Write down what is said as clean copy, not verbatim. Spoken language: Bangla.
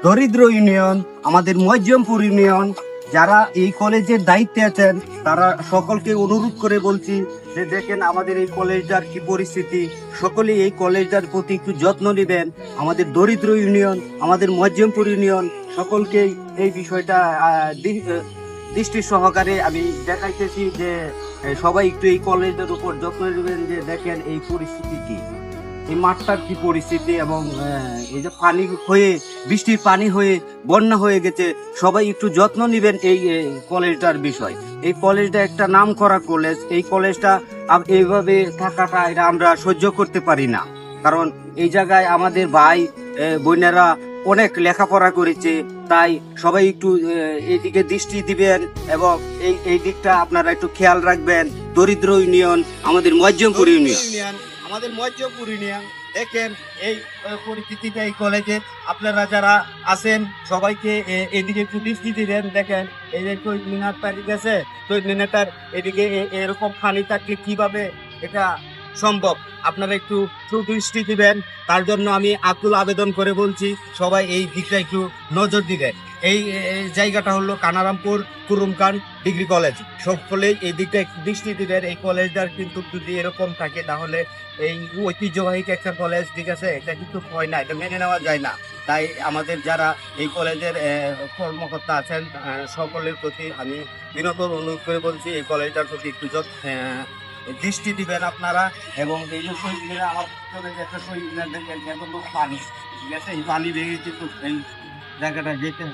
দরিদ্র ইউনিয়ন, আমাদের মজ্জমপুর ইউনিয়ন যারা এই কলেজের দায়িত্বে আছেন তারা সকলকে অনুরোধ করে বলছি যে দেখেন আমাদের এই কলেজটার কি পরিস্থিতি, সকলে এই কলেজটার প্রতি একটু যত্ন নেবেন। আমাদের দরিদ্র ইউনিয়ন, আমাদের মজ্জমপুর ইউনিয়ন সকলকেই এই বিষয়টা দৃষ্টি সহকারে আমি দেখাইতেছি যে সবাই একটু এই কলেজটার উপর যত্ন নেবেন। যে দেখেন এই পরিস্থিতি কি, এই মাঠটার কি পরিস্থিতি, এবং এই যে পানি হয়ে, বৃষ্টির পানি হয়ে বন্যা হয়ে গেছে। সবাই একটু যত্ন নেবেন এই কলেজটার বিষয়। এই কলেজটা একটা নাম করা কলেজ, এই কলেজটা এইভাবে থাকাটা এটা আমরা সহ্য করতে পারি না। কারণ এই জায়গায় আমাদের ভাই বোনেরা অনেক লেখাপড়া করেছে, তাই সবাই একটু এইদিকে দৃষ্টি দিবেন এবং এই দিকটা আপনারা একটু খেয়াল রাখবেন। দরিদ্র ইউনিয়ন, আমাদের মজ্জমপুর ইউনিয়ন, আমাদের মজ্জমপুর ইউনিয়ন দেখেন এই পরিস্থিতিটা এই কলেজে। আপনারা যারা আছেন সবাইকে এদিকে একটু দৃষ্টি দিবেন। দেখেন এই যে শহীদ মিনার পাড়ি গেছে, শহীদ মিনারটার এদিকে এরকম পানি থাকলে কিভাবে এটা সম্ভব, আপনারা একটু সুদৃষ্টি দিবেন। তার জন্য আমি আকুল আবেদন করে বলছি সবাই এই দিকটা একটু নজর দিবেন। এই জায়গাটা হলো কানারামপুর কুরুমখান ডিগ্রি কলেজ, সকলেই এই দিকটা একটু দৃষ্টি দিবেন। এই কলেজটার কিন্তু যদি এরকম থাকে তাহলে এই ঐতিহ্যবাহী একটা কলেজ, ঠিক আছে, এটা কিন্তু হয় না, এটা মেনে নেওয়া যায় না। তাই আমাদের যারা এই কলেজের কর্মকর্তা আছেন সকলের প্রতি আমি বিনত অনুরোধ করে বলছি এই কলেজটার প্রতি একটু দৃষ্টি দিবেন আপনারা। এবং এই যে শহীদ মিনার, আমার কলেজে একটা শহীদ মিনার দেখেন এত পানি, ঠিক আছে, এই পানি ভেঙে কিন্তু এই জায়গাটা যেতে